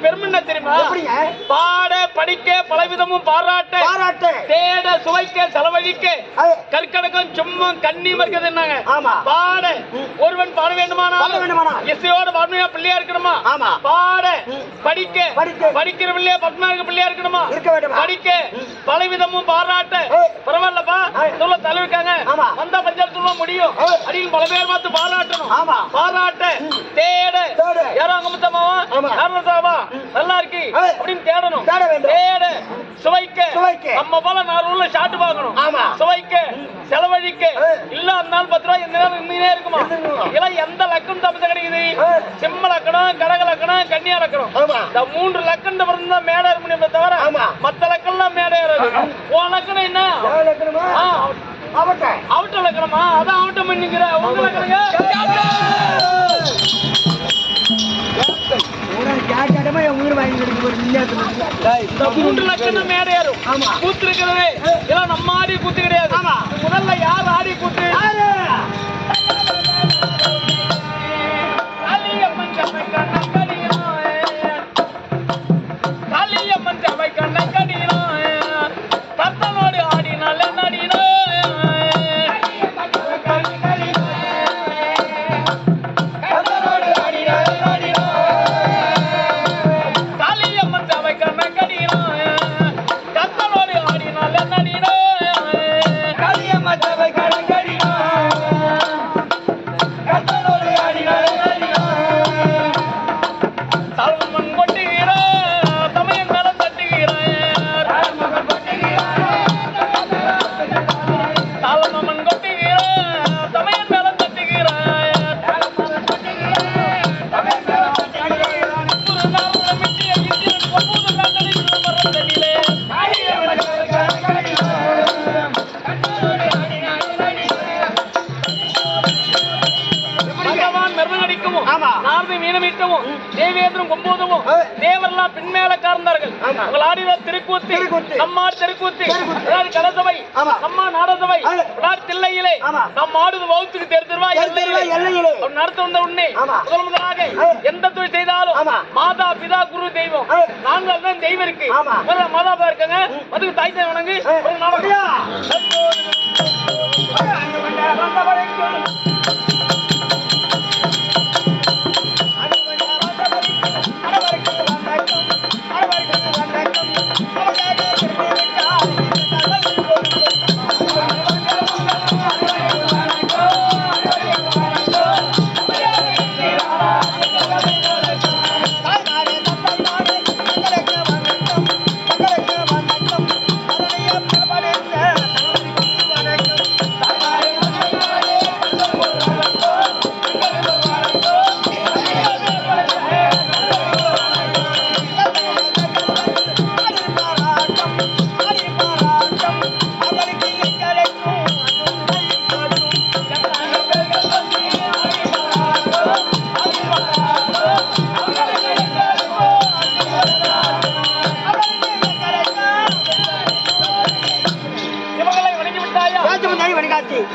பெருமை தெரியுமா? பாட படிக்க பலவிதமும் பாராட்ட தேட சுவைக்க செலவழிக்க கற்கடக்கம் சும்மும் கண்ணி மறுக்கிறது. பாட ஒருவன் பாட வேண்டுமானால் இசையோட பாடமையா பிள்ளையா இருக்கணுமா? பாட படிக்க படிக்கிற பிள்ளையா பத்மாவுக்கு பிள்ளையா இருக்கணுமா? படிக்க பலவிதமும் பாராட்ட பரவாயில்லப்பா சொல்ல தலைவிருக்காங்க வந்தா பஞ்சாயத்து சொல்ல முடியும் அப்படின்னு பல பேர் பார்த்து பாராட்டணும். பாராட்ட தேட யாரும் அங்கமுத்தமாவா யாரும் நல்லா இருக்கு அப்படின்னு தேடணும். தேட சுவைக்க நம்ம போல 4 ஊர்ல ஷாட்டு பார்க்கணும். சுவைக்க செலவழிக்க இல்ல இருந்தாலும் 10 ரூபாய் இந்த நேரம் இன்னே இருக்குமா? இதெல்லாம் எந்த லக்கம் தப்பு கிடைக்குது? சிம்ம லக்கணம் கடக லக்கணம் கன்னியா லக்கணம் இந்த 3 லக்கணம் தான் மேடை இருக்க முடியுமே தவிர மத்த லக்கணம் மேடை ஏறாது. உன் லக்கணம் என்ன? அவட்ட லக்கணமா? அதான் அவட்ட பண்ணிக்கிற உங்க லக்கணங்க இந்த 3 லட்சம் மேடை ஏறும். கூத்து இருக்கிறது இதெல்லாம் நம்ம ஆடி கூத்து கிடையாது. முதல்ல யார் ஆடி கூத்து? காளியம்மன் சபை கண்ணன் கடினோ கத்தனோடு ஆடினால நடினோ தேவேந்திரம் கொம்போதமும் தேவரெல்லாம் பின்மேல கார்ந்தார்கள். உங்கள் ஆடின திருக்கூத்து நம்மாடு திருக்கூத்து கலசபை நம்மா நாடசபை தில்லையிலே நம் ஆடுது வகுத்துக்கு தெரிஞ்சிருவா நடத்த வந்த உடனே முதல் முதலாக எந்த தொழில் செய்தாலும் மாதா பிதா குரு தெய்வம் 4 தான் தெய்வம் இருக்கு. மாதா பா இருக்காங்க அதுக்கு தாய் தாய் வணங்கு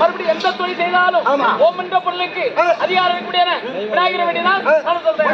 மறுபடியும் எந்த தொழில் செய்தாலும் ஓம் என்ற பொருளுக்கு அதிகாரம் இருக்கக்கூடிய விநாயகரை வேண்டிதான் நான் சொல்றேன்.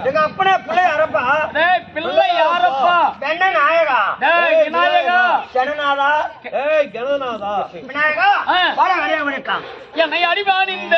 எங்க அப்பனே பிள்ளை யாரப்பா? பிள்ளை யாரப்பா? பெண்ண நாயகா விநாயகா ஜனநாதா கணநாதா விநாயகா பாட வரையவனுக்கான் என்னை அடிவான் இந்த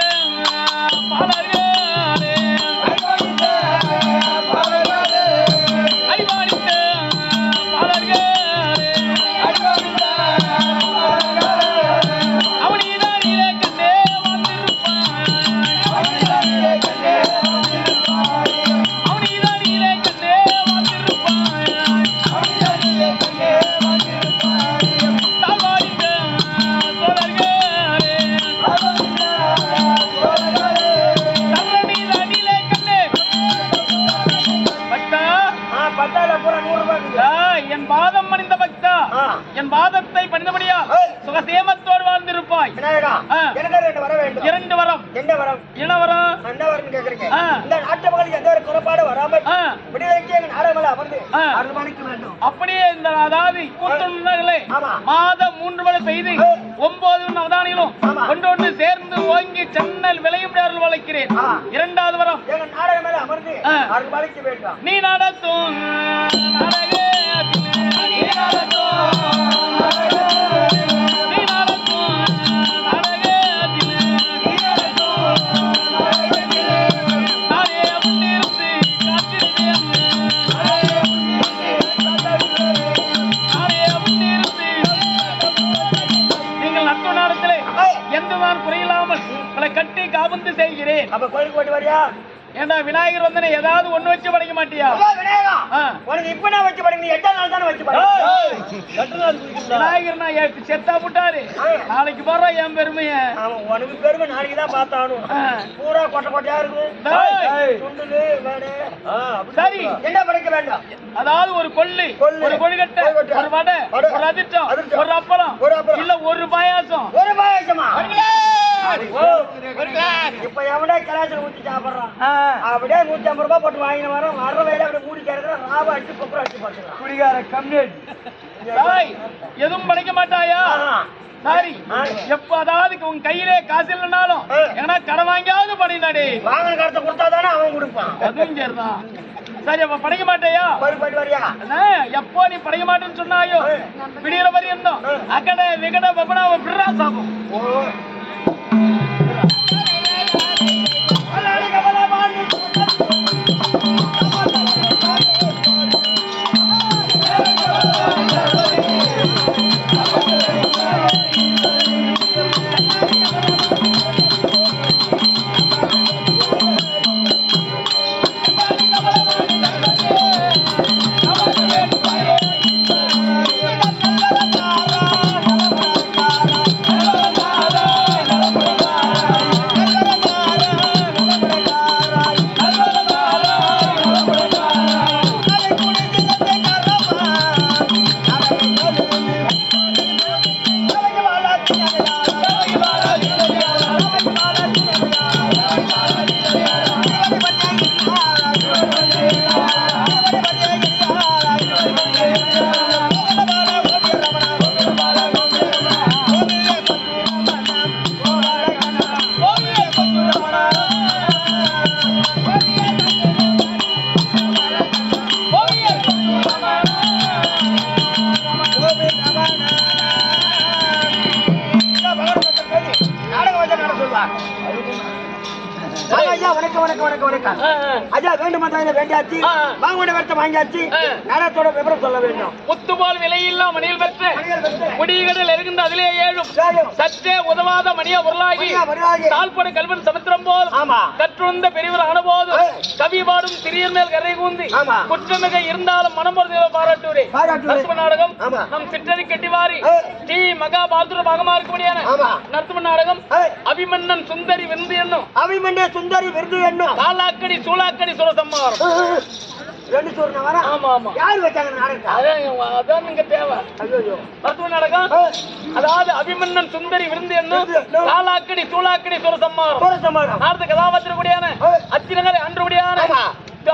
என் பாதம் பணிந்த பக்தா, என் பாதத்தை பணிந்தபடியா சுகசேமத்தோடு வாழ்ந்திருப்பாய். இரண்டு வரம். என்ன வரம்? அப்படியே இந்த அதாவது கூட்டுள்ளே மாதம் 3 மழை பெய்து 9 அவதானிலும் ஒன்றொன்று சேர்ந்து ஓங்கி சென்னல் விளையும் அருள் வளைக்கிறேன். இரண்டாவது வரம், நீ நடத்தும் கட்டி காபந்து செய்கிறேன். அப்ப கோயிலுக்கு போட்டு வரியா? ஏண்டா விநாயகர் வந்தனே ஏதாவது ஒண்ணு வச்சு படிக்க மாட்டியா? உனக்கு இப்ப நான் வச்சு படிக்க, நீ 8 நாள் தானே வச்சு படிக்க. விநாயகர் நான் செத்தா புட்டாரு, நாளைக்கு போற என் பெருமைய. உனக்கு பெருமை நாளைக்கு தான் பார்த்தானும். பூரா கொட்டை கொட்டையா இருக்கு. சரி, என்ன படிக்க வேண்டாம்? அதாவது ஒரு கொள்ளு, ஒரு கொழுக்கட்டை, ஒரு வடை, ஒரு அதிர்ஷ்டம், ஒரு அப்பளம், இல்ல ஒரு பாயாசம். ஒரு பாயாசமா? இப்ப எவனே கலாச்சாரம் ஊத்தி சாப்பிடுறான், அப்படியே 150 ரூபாய் போட்டு வாங்கின வரோம். வர வேலை அப்படியே மூடி கேட்கற ராவ அடிச்சு கொப்பரை அடிச்சு போட்டுறான். குடிகார கம்யூனிட் எதுவும் படிக்க மாட்டாயா? சரி, எப்ப அதாவது உன் கையிலே காசு இல்லைனாலும் ஏன்னா கடை வாங்கியாவது பண்ணினாடி. வாங்கின கடத்தை கொடுத்தாதானே அவன் கொடுப்பான். அதுவும் சரிதான். சரி, அப்ப படிக்க மாட்டேயா? எப்போ நீ படிக்க மாட்டேன்னு சொன்னாயோ விடிகிற மாதிரி இருந்தோம். அக்கடை விகட பப்பனா விடுறா சாப்பிடும். முத்துபால் விலையில்லா மணியில் பெற்ற முடிகளில் இருக்கின்ற அதிலே ஏழும் சற்றே உதவாத மணியா உருளாகி தாழ்படு கல்வன் சமுத்திரம் போல் கற்றுந்த பெரியவர் ஆன போது கவி பாடும் சிறியர் மேல் கரை கூந்தி குற்றமிக இருந்தாலும் மனம் பாராட்டுவரே. நாடகம் நம் சிற்றறி கட்டிவாரி ஸ்ரீ மகா பாதுர பாகமா இருக்கக்கூடியான நரசிம்ம நாடகம் அபிமன்னன் சுந்தரி விருந்து என்னும் சுந்தரி விருது என்னும் காலாக்கடி சூளாக்கடி சுரசம்மாரம். அதாவது அபிமன்னன் சுந்தரி விருந்து என்னும் காலாக்கடி சூளாக்கடி சுரசம்மாரம் நாரத கதாபாத்திரக்கூடியான அச்சினங்களை அன்றுபடியான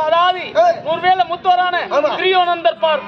அதாவது ஒருவேளை முத்தோரான திரியோனந்தர் பார்.